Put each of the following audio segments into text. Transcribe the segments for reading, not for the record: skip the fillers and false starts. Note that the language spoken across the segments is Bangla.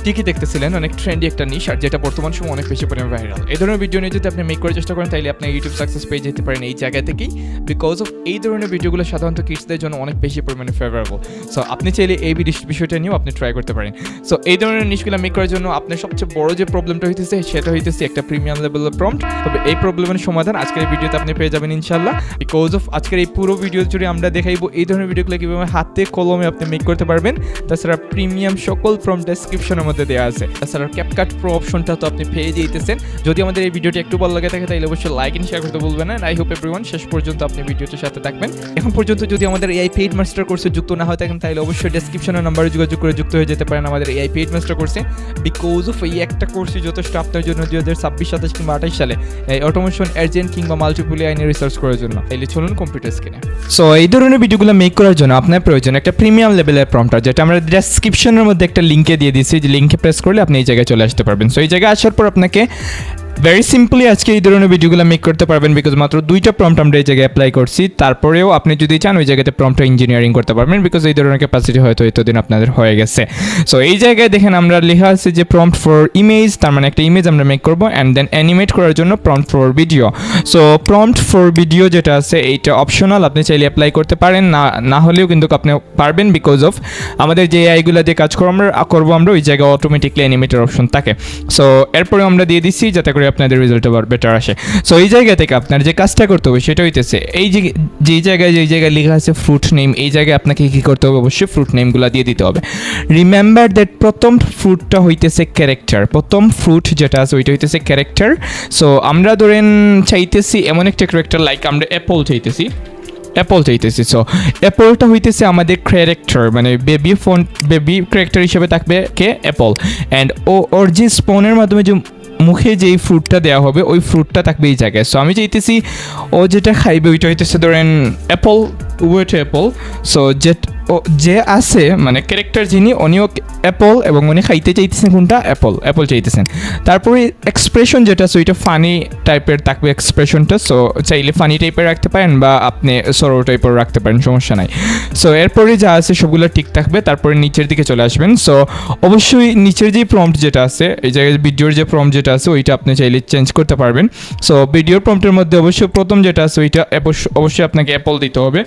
ঠিকই দেখতেছিলেন, অনেক ট্রেন্ডি একটা নিশ, আর যেটা বর্তমান সময় অনেক বেশি পরিমাণে ভাইরাল। এই ধরনের ভিডিও নিয়ে যদি আপনি মেক করার চেষ্টা করেন তাহলে আপনি ইউটিউব সাকসেস পেয়ে যেতে পারেন এই জায়গা থেকেই, বিকজ অফ এই ধরনের ভিডিওগুলো সাধারণত কিডসদের জন্য অনেক বেশি পরিমাণে ফেভারেবল। সো আপনি চাইলে এই বিষয়টা নিয়েও আপনি ট্রাই করতে পারেন। সো এই ধরনের নিশগুলো মেক করার জন্য আপনার সবচেয়ে বড় যে প্রবলেমটা হইতেছে সেটা হইতেছে একটা প্রিমিয়াম লেভেলের প্রম্পট। তবে এই প্রবলেমের সমাধান আজকের এই ভিডিওতে আপনি পেয়ে যাবেন ইনশাল্লাহ, বিকজ অফ আজকের এই পুরো ভিডিও জুড়ে আমরা দেখাইবো এই ধরনের ভিডিওগুলো কীভাবে হাতে কলমে আপনি মেক করতে পারবেন। তাছাড়া প্রিমিয়াম সকল প্রম্পট ডেসক্রিপশনের মধ্যে দেওয়া আছে। তাছাড়া ক্যাপকাট প্রো অপশনটা তো আপনি পেয়ে যেতেছেন। যদি আমাদের এই ভিডিওটি একটু ভালো লাগে থাকে তাহলে অবশ্যই লাইক এন্ড শেয়ার করতে ভুলবেন না। আই হোপ এভরিওয়ান শেষ পর্যন্ত আপনি ভিডিওটির সাথে থাকবেন। এখন পর্যন্ত যদি আমাদের এআই পেইড মাস্টার কোর্সে যুক্ত না হয় থাকেন তাহলে অবশ্যই ডেসক্রিপশনের নাম্বারে যোগাযোগ করে যুক্ত হয়ে যেতে পারেন আমাদের এআই পেইড মাস্টার কোর্সে, বিকজ অফ এই একটা কোর্সই যথেষ্ট আপনার জন্য 2026, 27 কিংবা 28 সালে এই অটোমেশন এজেন্ট কিংবা মাল্টিপল এআই নিয়ে রিসার্চ করার জন্য। তাহলে চলুন কম্পিউটার স্ক্রিনে। সো এই ধরনের ভিডিওগুলো মেক করার জন্য আপনার প্রয়োজন একটা প্রিমিয়াম লেভেলের প্রম্পটার, যেটা আমরা ডেসক্রিপশনের মধ্যে একটা লিঙ্কে দিয়ে দিয়েছি। যে লিঙ্কে প্রেস করলে আপনি এই জায়গায় চলে আসতে পারবেন। সো এই জায়গায় আসার পর আপনাকে ভেরি সিম্পলি আজকে এই ধরনের ভিডিওগুলো মেক করতে পারবেন, বিকজ মাত্র 2টা প্রম্পট আমরা এই জায়গায় অ্যাপ্লাই করছি। তারপরেও আপনি যদি চান ওই জায়গাতে প্রম্পট ইঞ্জিনিয়ারিং করতে পারবেন, বিকজ এই ধরনের ক্যাপাসিটি হয়তো এতদিন আপনাদের হয়ে গেছে। সো এই জায়গায় দেখেন আমরা লেখা আছে যে প্রম্পট ফর ইমেজ, তার মানে একটা ইমেজ আমরা মেক করবো, অ্যান্ড দেন অ্যানিমেট করার জন্য prompt for video. So prompt for video যেটা আছে এইটা অপশনাল, আপনি চাইলে অ্যাপ্লাই করতে পারেন, না হলেও কিন্তু আপনি পারবেন, বিকজ অফ আমাদের যে এআইগুলো দিয়ে কাজ করবো আমরা ওই জায়গায় অটোমেটিকলি অ্যানিমেটের অপশন থাকে। সো এরপরে আমরা দিয়ে দিচ্ছি যাতে করে আপনাদের রেজাল্ট বেটার আসে। সো এই জায়গা থেকে আপনার যে কাজটা করতে হবে সেটা হইতেছে এই যে জায়গায় লেখা আছে ফ্রুট নেম, এই জায়গায় আপনাকে কী করতে হবে, অবশ্যই ফ্রুট নেমগুলো দিয়ে দিতে হবে। রিমেম্বার দ্যাট প্রথম ফ্রুটটা হইতেছে ক্যারেক্টার, প্রথম ফ্রুট যেটা আছে ওইটা হইতেছে ক্যারেক্টার। সো আমরা ধরেন চাইতেছি এমন একটা ক্যারেক্টার, লাইক আমরা অ্যাপল চাইতেছি। সো অ্যাপলটা হইতেছে আমাদের ক্যারেক্টার, মানে বেবি ক্যারেক্টার হিসেবে থাকবে কে, অ্যাপল। অ্যান্ড ওর যে স্পনের মাধ্যমে যে মুখে যেই ফ্রুটটা দেওয়া হবে ওই ফ্রুটটা থাকবে এই জায়গায়। সো আমি চাইতেছি ও যেটা খাইবে ওইটা হইতেছে ধরেন অ্যাপল, ওয়েট অ্যাপল। সো যে আছে মানে ক্যারেক্টার যিনি, উনিও অ্যাপল এবং উনি খাইতে চাইতেছেন কোনটা, অ্যাপল চাইতেছেন। তারপরে এক্সপ্রেশন যেটা আছে ওইটা ফানি টাইপের থাকবে এক্সপ্রেশনটা। সো চাইলে ফানি টাইপের রাখতে পারেন বা আপনি সরো টাইপের রাখতে পারেন, সমস্যা নাই। সো এরপরে যা আছে সবগুলো ঠিক থাকবে। তারপরে নিচের দিকে চলে আসবেন। সো অবশ্যই নিচের যে প্রম্পট যেটা আছে এই জায়গায় ভিডিওর যে প্রম্পট যেটা আছে ওইটা আপনি চাইলে চেঞ্জ করতে পারবেন। সো ভিডিওর প্রম্পটের মধ্যে অবশ্যই প্রথম যেটা আছে ওইটা অবশ্যই আপনাকে অ্যাপল দিতে হবে।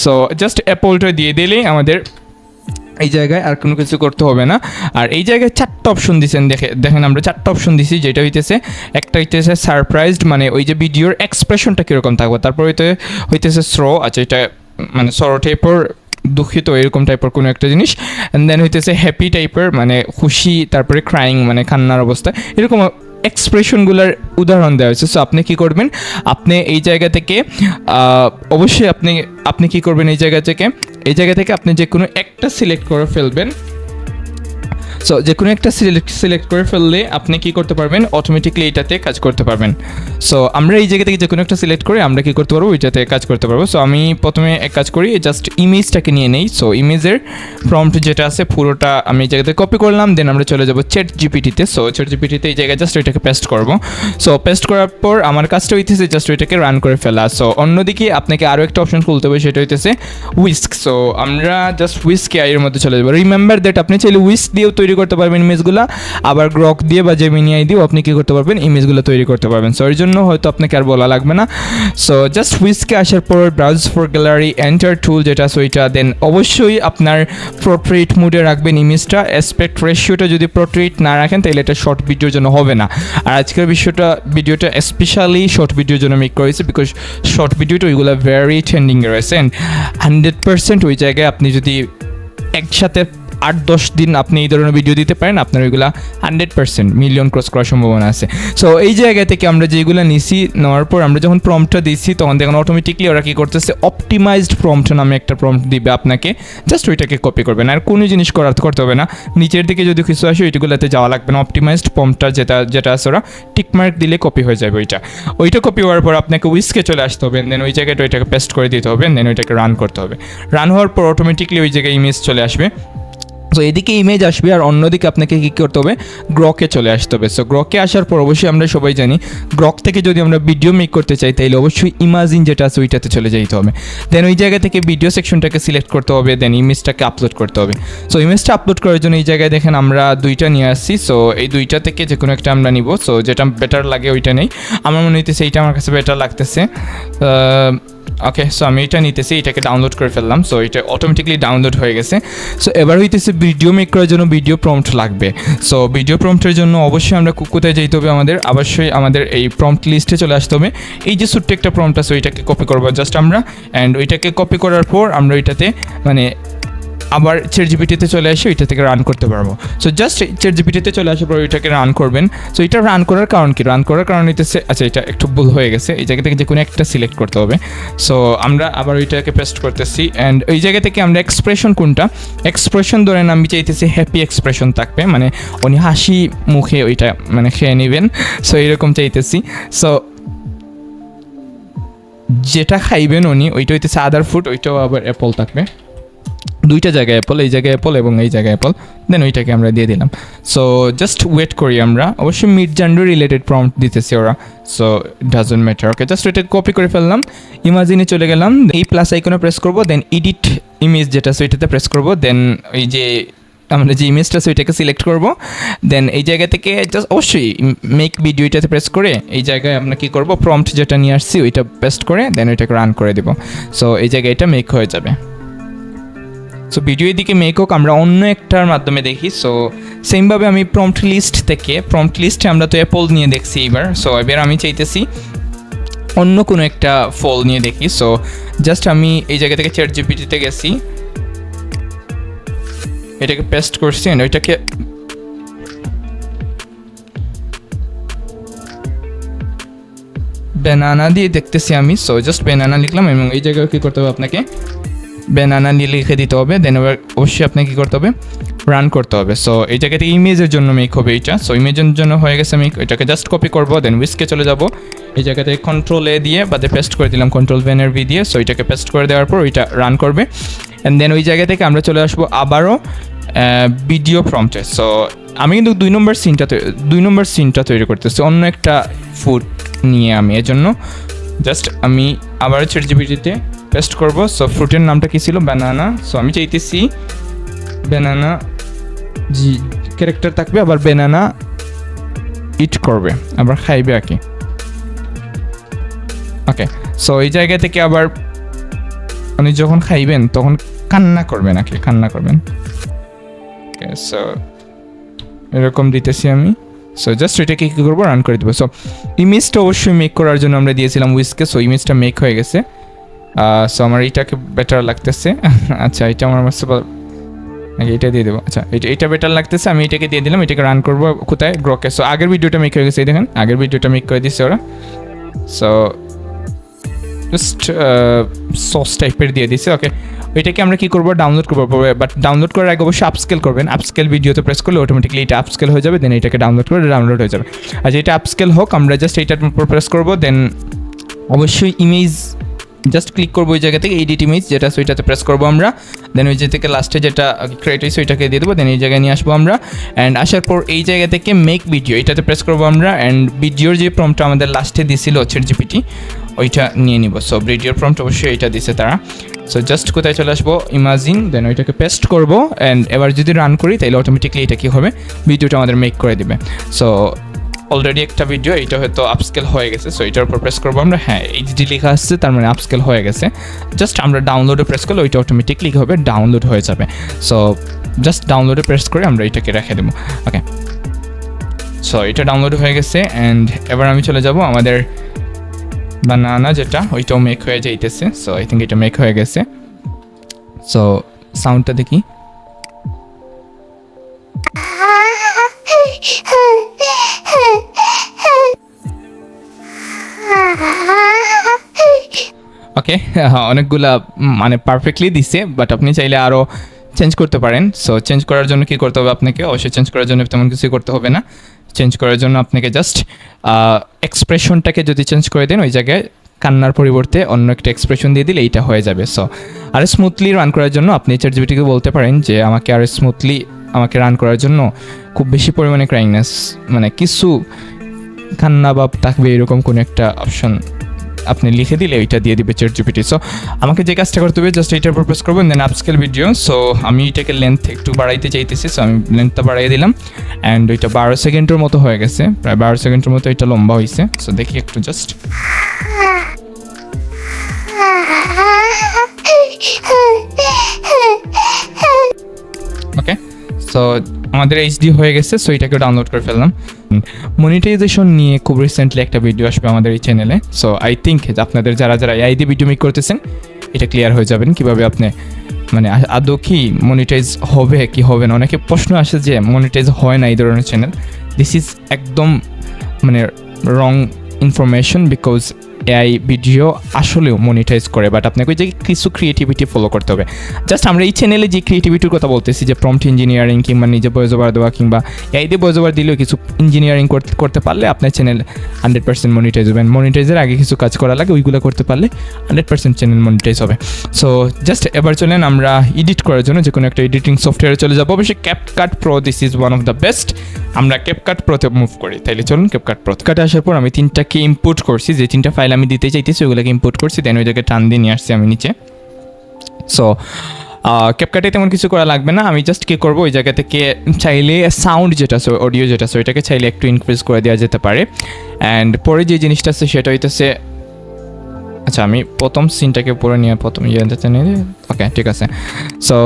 সো জাস্ট অ্যাপলটা দিয়ে দিলেই আমাদের এই জায়গায় আর কোনো কিছু করতে হবে না। আর এই জায়গায় 4টা অপশন দিচ্ছেন, দেখেন আমরা 4টা অপশন দিছি, যেটা হইতেছে একটা হইতেছে সারপ্রাইজড, মানে ওই যে ভিডিওর এক্সপ্রেশনটা কীরকম থাকবে। তারপর হইতেছে স্রো, আচ্ছা এটা মানে সরো টাইপের, দুঃখিত এরকম টাইপের কোনো একটা জিনিস। অ্যান্ড দেন হইতেছে হ্যাপি টাইপের, মানে খুশি, তারপরে ক্রাইং মানে কান্নার অবস্থা, এরকম এক্সপ্রেশনগুলোর উদাহরণ দেওয়া হয়েছে। সো আপনি কী করবেন, আপনি এই জায়গা থেকে অবশ্যই আপনি কী করবেন, এই জায়গা থেকে আপনি যে কোনো একটা সিলেক্ট করে ফেলবেন। সো যে কোনো একটা সিলেক্ট করে ফেললে আপনি কী করতে পারবেন, অটোমেটিকলি এইটাতে কাজ করতে পারবেন। সো আমরা এই জায়গা থেকে যে কোনো একটা সিলেক্ট করে আমরা কী করতে পারবো, ওইটাতে কাজ করতে পারবো। সো আমি প্রথমে এক কাজ করি, জাস্ট ইমেজটাকে নিয়ে নেই। সো ইমেজের প্রম্পট যেটা আছে পুরোটা আমি এই জায়গাতে কপি করলাম, দেন আমরা চলে যাবো চ্যাট জিপিটিতে। সো চ্যাট জিপিটিতে এই জায়গায় জাস্ট ওইটাকে পেস্ট করবো। সো পেস্ট করার পর আমার কাজটা হইতেছে জাস্ট ওইটাকে রান করে ফেলা। সো অন্যদিকে আপনাকে আরও একটা অপশন খুলতে হবে, সেটা হইতেছে উইস্ক। সো আমরা জাস্ট উইস্ক এর মধ্যে চলে যাবো। রিমেম্বার দ্যাট আপনি চাইলে উইস্ক দিয়েও তৈরি করতে পারবেন ইমেজগুলো, আবার গ্রক দিয়ে বা জেমিনি আই দিয়েও আপনি কী করতে পারবেন, ইমেজগুলো তৈরি করতে পারবেন। সো এর জন্য হয়তো আপনাকে আর বলা লাগবে না। সো জাস্ট উইস্কে আসার পর ব্রাউজ ফর গ্যালারি, এন্টার টুল যেটা আছে ওইটা, দেন অবশ্যই আপনার পোর্ট্রেট মুডে রাখবেন ইমেজটা। অ্যাসপেক্ট রেশিওটা যদি পোর্ট্রেট না রাখেন তাহলে এটা শর্ট ভিডিওর জন্য হবে না। আর আজকের ভিডিওটা স্পেশালি শর্ট ভিডিওর জন্য মেক করেছে, বিকজ শর্ট ভিডিওটা ওইগুলো ভেরি ট্রেন্ডিংয়ে রয়েছে। 100% ওই জায়গায় আপনি যদি একসাথে 8-10 দিন আপনি এই ধরনের ভিডিও দিতে পারেন, আপনার ওইগুলা 100% মিলিয়ন ক্রস করার সম্ভাবনা আছে। সো এই জায়গা থেকে আমরা যেগুলো নিছি, নেওয়ার পর আমরা যখন প্রম্পটটা দিচ্ছি তখন দেখুন অটোমেটিকলি ওরা কী করতেছে, অপটিমাইজড প্রম্পট নামে একটা প্রম্পট দিবে আপনাকে, জাস্ট ওইটাকে কপি করবেন, আর কোনো জিনিস করতে হবে না। নিচের দিকে যদি কিছু আসে ওইগুলোতে যাওয়া লাগবে না, অপটিমাইজড প্রম্পটটা যেটা আছে ওরা টিকমার্ক দিলে কপি হয়ে যাবে ওইটা কপি হওয়ার পর আপনাকে উইস্কে চলে আসতে হবে, দেন ওই জায়গাটা ওইটাকে পেস্ট করে দিতে হবে, দেন ওইটাকে রান করতে হবে। রান হওয়ার পর অটোমেটিকলি ওই জায়গায় ইমেজ চলে আসবে। সো এদিকে ইমেজ আসবে আর অন্যদিকে আপনাকে কী করতে হবে, গ্রকে চলে আসতে হবে। সো গ্রকে আসার পর অবশ্যই আমরা সবাই জানি গ্রক থেকে যদি আমরা ভিডিও মেক করতে চাই তাহলে অবশ্যই ইমাজিন যেটা আছে ওইটাতে চলে যেতে হবে। দেন ওই জায়গা থেকে ভিডিও সেকশনটাকে সিলেক্ট করতে হবে, দেন ইমেজটাকে আপলোড করতে হবে। সো ইমেজটা আপলোড করার জন্য এই জায়গায় দেখেন আমরা দুইটা নিয়ে আসছি। সো এই দুইটা থেকে যে কোনো একটা আমরা নিব। সো যেটা বেটার লাগে ওইটা নেই, আমার মনে হইতেছে এইটা আমার কাছে বেটার লাগতেছে। ওকে, সো আমি এটা নিতেছি, এটাকে ডাউনলোড করে ফেললাম। সো এটা অটোমেটিকলি ডাউনলোড হয়ে গেছে। সো এবার হইতেছে ভিডিও মেক করার জন্য ভিডিও প্রম্পট লাগবে। সো ভিডিও প্রম্পটের জন্য অবশ্যই আমরা কোথায় যেতে হবে, অবশ্যই আমাদের এই প্রম্পট লিস্টে চলে আসতে হবে। এই যে ছোট্ট একটা প্রম্পট আছে ওইটাকে কপি করবো জাস্ট আমরা, অ্যান্ড ওইটাকে কপি করার পর আমরা ওইটাতে আবার চ্যাটজিপিটিতে চলে আসে ওইটা থেকে রান করতে পারবো। সো জাস্ট চ্যাটজিপিটিতে চলে আসার পর ওইটাকে রান করবেন। সো এটা রান করার কারণ কি, রান করার কারণ হইতেছে, আচ্ছা এটা একটু ভুল হয়ে গেছে, এই জায়গা থেকে যে কোনো একটা সিলেক্ট করতে হবে। সো আমরা আবার ওইটাকে পেস্ট করতেছি, অ্যান্ড ওই জায়গা থেকে আমরা এক্সপ্রেশন কোনটা, এক্সপ্রেশন ধরেন আমি চাইতেছি হ্যাপি এক্সপ্রেশন থাকবে, উনি হাসি মুখে ওইটা খেয়ে নেবেন। সো এরকম চাইতেছি। সো যেটা খাইবেন উনি ওইটা হইতেছে আদার ফুড, ওইটাও আবার অ্যাপল থাকবে, দুইটা জায়গায় অ্যাপল, এই জায়গায় অ্যাপল এবং এই জায়গায় অ্যাপল। দেন ওইটাকে আমরা দিয়ে দিলাম। সো জাস্ট ওয়েট করি আমরা, অবশ্যই মিড জেন্ডার রিলেটেড প্রম্পট দিতেছি ওরা। So doesn't matter. Okay, just ওইটাকে কপি করে ফেললাম, ইমাজিনে চলে গেলাম, এই প্লাস আইকনে প্রেস করবো, দেন এডিট ইমেজ যেটা আছে ওইটাতে প্রেস করবো, দেন ওই যে আমরা যে ইমেজটা আছে ওইটাকে সিলেক্ট করবো, দেন এই জায়গা থেকে জাস্ট অবশ্যই মেক ভিডিও এটাতে প্রেস করে এই জায়গায় আমরা কী করবো, প্রম্পট যেটা নিয়ে আসছি ওইটা পেস্ট করে দেন ওইটাকে রান করে দেবো। সো এই জায়গায় এটা মেক হয়ে যাবে। সো ভিডিও এদিকে মেক হোক, আমরা অন্য একটার মাধ্যমে দেখি। সো সেমভাবে আমি প্রম্পট লিস্টে আমরা তো অ্যাপল নিয়ে দেখছি এবার। সো এবার আমি চাইতেছি অন্য কোনো একটা ফল নিয়ে দেখি। সো জাস্ট আমি এই জায়গা থেকে চ্যাটজিপিটিতে গেছি, এটাকে পেস্ট করছি, ওইটাকে ব্যানানা দিয়ে দেখতেছি আমি। সো জাস্ট ব্যানানা লিখলাম এবং এই জায়গায় কী করতে হবে, আপনাকে ব্যানানা নিয়ে লিখে দিতে হবে। দেন এবার অবশ্যই আপনাকে কী করতে হবে, রান করতে হবে। সো এই জায়গাতে ইমেজের জন্য মেক হবে এইটা। সো ইমেজের জন্য হয়ে গেছে, আমি এটাকে জাস্ট কপি করবো, দেন উইস্কে চলে যাব, এই জায়গাতে কন্ট্রোল এ দিয়ে বাদে পেস্ট করে দিলাম, কন্ট্রোল ব্যানার ভি দিয়ে। সো এটাকে পেস্ট করে দেওয়ার পর ওইটা রান করবে, অ্যান্ড দেন ওই জায়গা থেকে আমরা চলে আসবো আবারও ভিডিও প্রম্পটে। সো আমি কিন্তু দুই নম্বর সিনটা তৈরি করতেছি অন্য একটা ফুড নিয়ে, আমি এর জন্য জাস্ট আমি আবারও চ্যাটজিপিটিতে পেস্ট করবো। সো ফ্রুটের নামটা কী ছিল, ব্যানানা। সো আমি চাইতেছি ব্যানানা জি ক্যারেক্টার থাকবে, আবার ব্যানানা ইট করবে, আবার খাইবে আর কি। ওকে, সো এই জায়গা থেকে আবার উনি যখন খাইবেন তখন কান্না করবেন, কান্না করবেন। ওকে, সো এরকম দিতেছি আমি। সো জাস্ট এটাকে কী করবো, রান করে দেবো। সো ইমেজটা অবশ্যই মেক করার জন্য আমরা দিয়েছিলাম উইস্কে। সো ইমেজটা মেক হয়ে গেছে। সো আমার এইটাকে বেটার লাগতেছে। আচ্ছা, এটা আমার নাকি এটা দিয়ে দেবো। আচ্ছা, এটা বেটার লাগতেছে, আমি এটাকে দিয়ে দিলাম। এটাকে রান করবো কোথায়, গ্রকে। সো আগের ভিডিওটা মেক হয়ে গেছে, দেখেন আগের ভিডিওটা মেক করে দিচ্ছে ওরা। সো জাস্ট সস টাইপের দিয়ে দিচ্ছে। ওকে, ওইটাকে আমরা কী করবো, ডাউনলোড করবো, বাট ডাউনলোড করার আগে অবশ্যই আপস্কেল করবেন। আপস্কেল ভিডিওতে প্রেস করলে অটোমেটিকলি এটা আপস্কেল হয়ে যাবে, দেন এটাকে ডাউনলোড হয়ে যাবে। আচ্ছা, এটা আপস্কেল হোক, আমরা জাস্ট এইটার উপর প্রেস করবো, দেন অবশ্যই ইমেজ জাস্ট ক্লিক করবো ওই জায়গা থেকে এডিট ইমেজ যেটা আছে ওইটাতে প্রেস করবো আমরা, দেন ওই জায়গা থেকে লাস্টে যেটা ক্রিয়েট হয়েছে ওইটাকে দিয়ে দেবো, দেন এই জায়গায় নিয়ে আসবো আমরা। অ্যান্ড আসার পর এই জায়গা থেকে মেক ভিডিও এটাতে প্রেস করবো আমরা, অ্যান্ড ভিডিওর যে প্রম্পটটা আমাদের লাস্টে দিছিল চ্যাটজিপিটি ওইটা নিয়ে নিব। সো ভিডিওর প্রম্পট অবশ্যই এইটা দিছে তারা। সো জাস্ট কোথায় চলে আসবো, ইমাজিন, দেন ওইটাকে পেস্ট করবো, অ্যান্ড এবার যদি রান করি তাহলে অটোমেটিকলি এটা কী হবে, ভিডিওটা আমাদের মেক করে দিবে। সো অলরেডি একটা ভিডিও, এইটা হয়তো আপস্কেল হয়ে গেছে। সো এটার উপর প্রেস করবো আমরা, হ্যাঁ এইচডি লেখা আসছে, তার মানে আপস্কেল হয়ে গেছে। জাস্ট আমরা ডাউনলোডে প্রেস করলে ওইটা অটোমেটিকলি হবে ডাউনলোড হয়ে যাবে। সো জাস্ট ডাউনলোডে প্রেস করে আমরা এটাকে রেখে দেবো। ওকে, সো এটা ডাউনলোড হয়ে গেছে, অ্যান্ড এবার আমি চলে যাব আমাদের বানানা যেটা, ওইটাও মেক হয়ে যাইতেছে। সো আই থিঙ্ক এটা মেক হয়ে গেছে। সো সাউন্ডটা দেখি, ওকে, অনেকগুলা মানে পারফেক্টলি দিছে, বাট আপনি চাইলে আরও চেঞ্জ করতে পারেন। সো চেঞ্জ করার জন্য কী করতে হবে আপনাকে? অবশ্যই চেঞ্জ করার জন্য তেমন কিছু করতে হবে না। চেঞ্জ করার জন্য আপনাকে জাস্ট এক্সপ্রেশনটাকে যদি চেঞ্জ করে দেন, ওই জায়গায় কান্নার পরিবর্তে অন্য একটা এক্সপ্রেশন দিয়ে দিলে এইটা হয়ে যাবে। সো আর স্মুথলি রান করার জন্য আপনি চ্যাটজিপিটিকে বলতে পারেন যে আমাকে আর স্মুথলি আমাকে রান করার জন্য খুব বেশি পরিমাণে ক্রাইংনেস, মানে কিছু কান্না বা থাকবে এরকম কোনো একটা অপশন আপনি লিখে দিলে ওইটা দিয়ে দিবে চ্যাটজিপিটি। সো আমাকে যে কাজটা করতে হবে জাস্ট এইটার পারপাস করবো, দেন আপস্কেল ভিডিও। সো আমি এটাকে লেন্থ একটু বাড়াইতে চাইতেছি, সো আমি লেন্থটা বাড়াই দিলাম অ্যান্ড ওইটা 12 সেকেন্ডের মতো হয়ে গেছে, প্রায় 12 সেকেন্ডের মতো এটা লম্বা হয়েছে। সো দেখি একটু জাস্ট, ওকে। সো আমাদের এইচডি হয়ে গেছে, সো এটাকে ডাউনলোড করে ফেললাম। মনিটাইজেশন নিয়ে খুব রিসেন্টলি একটা ভিডিও আসবে আমাদের এই চ্যানেলে। সো আই থিঙ্ক আপনাদের যারা যারা এআই দিয়ে ভিডিও মেক করতেছেন এটা ক্লিয়ার হয়ে যাবেন কীভাবে আপনি মানে আদৌ কি মনিটাইজ হবে কি হবে না। অনেকে প্রশ্ন আসে যে মনিটাইজ হয় না এই ধরনের চ্যানেল। দিস ইজ একদম মানে wrong information, because AI video আসলেও মনিটাইজ করে, বাট আপনাকে ওই যে কিছু ক্রিয়েটিভিটি ফলো করতে হবে। জাস্ট আমরা এই চ্যানেলে যে ক্রিয়েটিভিটির কথা বলতেছি, যে প্রম্পট ইঞ্জিনিয়ারিং কিংবা নিজে ভয়েস ওভার দেওয়া কিংবা এআই দিয়ে ভয়েস ওভার দিলেও কিছু ইঞ্জিনিয়ারিং করতে পারলে আপনার চ্যানেল 100% মনিটাইজ হবে। মনিটাইজের আগে কিছু কাজ করা লাগে, ওইগুলো করতে পারলে 100% চ্যানেল মনিটাইজ হবে। সো জাস্ট এবার চলেন আমরা এডিট করার জন্য যে কোনো একটা এডিটিং সফটওয়্যারে চলে যাবো। অবশ্যই CapCut pro, this is one of the best. আমরা ক্যাপকাট প্রোতে মুভ করি, তাইলে চলুন ক্যাপকাট প্রো। কাটে আসার পর আমি 3টাকে ইম্পোর্ট করছি, যে 3টা ফাইল আমি দিতে চাইতেছি ওগুলোকে ইম্পোর্ট করছি, দেন ওই জায়গায় টান দিয়ে নিয়ে আসছি আমি নিচে। সো ক্যাপকাটে তেমন কিছু করা লাগবে না, আমি জাস্ট কী করবো ওই জায়গা থেকে চাইলে সাউন্ড যেটা আছে, অডিও যেটা আছে, ওইটাকে চাইলে একটু ইনক্রিজ করে দেওয়া যেতে পারে। অ্যান্ড পরে যে জিনিসটা আছে সেটা হইতেছে, আচ্ছা আমি প্রথম সিনটাকে পরে নিয়ে প্রথম ওকে ঠিক আছে। সো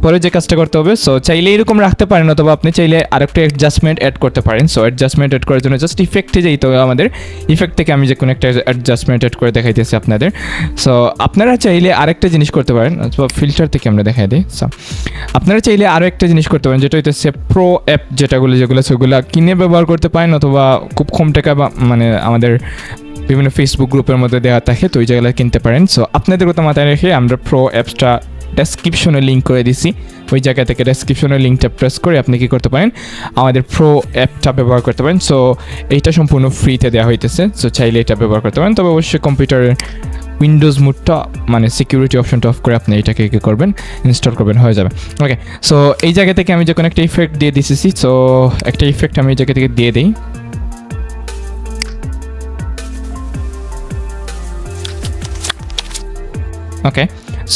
পরে যে কাজটা করতে হবে, সো চাইলে এরকম রাখতে পারেন, অথবা আপনি চাইলে আরেকটা অ্যাডজাস্টমেন্ট অ্যাড করতে পারেন। সো অ্যাডজাস্টমেন্ট অ্যাড করার জন্য জাস্ট ইফেক্টে যেতে হবে আমাদের। ইফেক্ট থেকে আমি যে কোনো একটা অ্যাডজাস্টমেন্ট অ্যাড করে দেখাইতেছি আপনাদের। সো আপনারা চাইলে আরেকটা জিনিস করতে পারেন, অথবা ফিল্টার থেকে আমরা দেখাই দিই। সো আপনারা চাইলে আরও একটা জিনিস করতে পারেন, যেটা হইতেছে প্রো অ্যাপ, যেগুলো সেগুলো কিনে ব্যবহার করতে পারেন, অথবা খুব কম টাকা বা মানে আমাদের বিভিন্ন ফেসবুক গ্রুপের মধ্যে দেওয়া থাকে, তো ওই জায়গায় কিনতে পারেন। সো আপনাদের কথা মাথায় রেখে আমরা প্রো অ্যাপসটা ডেসক্রিপশনে লিঙ্ক করে দিছি, ওই জায়গা থেকে ডেসক্রিপশনের লিঙ্কটা প্রেস করে আপনি কী করতে পারেন, আমাদের প্রো অ্যাপটা ব্যবহার করতে পারেন। সো এইটা সম্পূর্ণ ফ্রিতে দেওয়া হইতেছে, সো চাইলে এটা ব্যবহার করতে পারেন। তবে অবশ্যই কম্পিউটারের উইন্ডোজ মোডটা মানে সিকিউরিটি অপশনটা অফ করে আপনি এটাকে কী করবেন, ইনস্টল করবেন, হয়ে যাবে। ওকে, সো এই জায়গা থেকে আমি যখন একটা ইফেক্ট দিয়ে দিতেছি, সো একটা ইফেক্ট আমি এই জায়গা থেকে দিয়ে দিই। ওকে,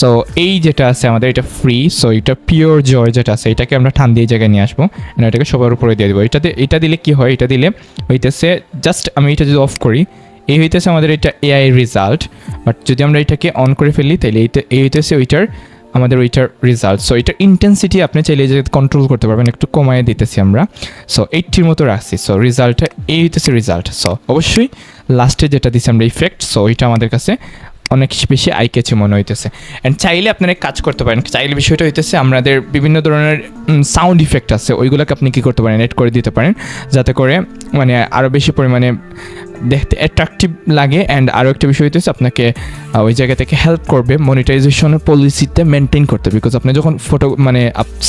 সো এই যেটা আছে আমাদের এটা ফ্রি, সো এটা পিওর জয় যেটা আছে এটাকে আমরা টান দিয়ে জায়গায় নিয়ে আসবো, এটাকে সবার উপরে দিয়ে দেবো। এটা দিলে কি হয়, এটা দিলে হইতেছে জাস্ট আমি এটা যদি অফ করি, এই হইতেছে আমাদের এটা এআই রেজাল্ট। বাট যদি আমরা এটাকে অন করে ফেলি তাহলে এই হইতেছে আমাদের ওইটার রেজাল্ট। সো এটার ইন্টেন্সিটি আপনি চাইলে যে কন্ট্রোল করতে পারবেন, একটু কমায় দিতেছি আমরা। সো 80 মতো রাখছি। সো রেজাল্টটা এই হইতেছে রেজাল্ট। সো অবশ্যই লাস্টে যেটা দিচ্ছি আমরা ইফেক্ট, সো ওইটা আমাদের কাছে অনেক বেশি আই ক্যাচি মনে হইতেছে। অ্যান্ড চাইলে আপনারা কাজ করতে পারেন, চাইলে বিষয়টা হইতেছে আমাদের বিভিন্ন ধরনের সাউন্ড ইফেক্ট আছে, ওইগুলোকে আপনি কী করতে পারেন, এড করে দিতে পারেন, যাতে করে মানে আরও বেশি পরিমাণে দেখতে অ্যাট্রাকটিভ লাগে। অ্যান্ড আরও একটা বিষয় হইতেছে আপনাকে ওই জায়গা থেকে হেল্প করবে মনিটাইজেশনের পলিসিতে মেনটেন করতে, বিকজ আপনি যখন ফটো মানে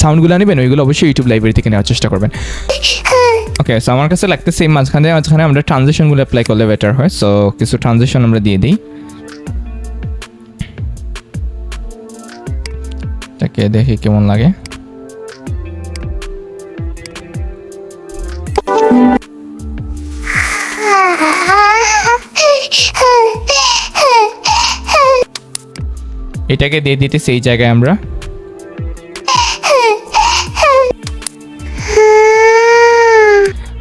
সাউন্ডগুলো নেবেন ওইগুলো অবশ্যই ইউটিউব লাইব্রেরি থেকে নেওয়ার চেষ্টা করবেন। ওকে, সো আমার কাছে লাগতেছে এই মাঝখানে আমরা ট্রানজিশনগুলো অ্যাপ্লাই করলে বেটার হয়। সো কিছু ট্রানজিশন আমরা দিয়ে দিই, এটাকে দেখি কেমন লাগে। এটাকে দিয়ে দিতেছি এই জায়গায় আমরা।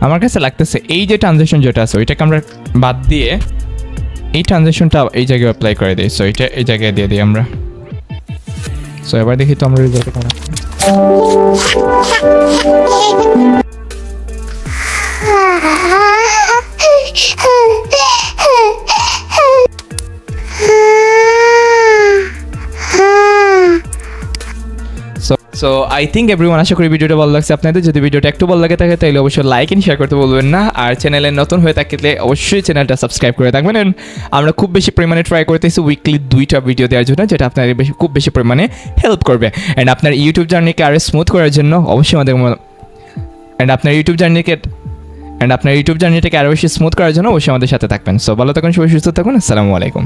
আমার কাছে লাগতেছে এই যে ট্রানজিশন যেটা আছে ওইটাকে আমরা বাদ দিয়ে এই ট্রানজিশনটা এই জায়গায় অ্যাপ্লাই করে দিই। সো এটা এই জায়গায় দিয়ে দিই আমরা। সো এবার দেখি তো আমরা রেজাল্ট কেমন। So so I think everyone, আশা করি ভিডিওটা ভালো লাগছে আপনাদের। যদি ভিডিওটা একটু ভালো লাগে থাকে তাহলে অবশ্যই লাইক এন্ড শেয়ার করতে বলবেন না। আর চ্যানেলে নতুন হয়ে থাকলে অবশ্যই চ্যানেলটা সাবস্ক্রাইব করে থাকবেন। And আমরা খুব বেশি পরিমাণে ট্রাই করতেছি উইকলি 2টা ভিডিও দেওয়ার জন্য, যেটা আপনাদের খুব বেশি পরিমাণে হেল্প করবে। অ্যান্ড আপনার ইউটিউব জার্নিকে আরও স্মুথ করার জন্য অবশ্যই আপনার ইউটিউব জার্নিটাকে আরও বেশি স্মুথ করার জন্য অবশ্যই আমাদের সাথে থাকবেন। সো ভালো থাকুন, সবাই সুস্থ থাকুন। আসসালামু আলাইকুম।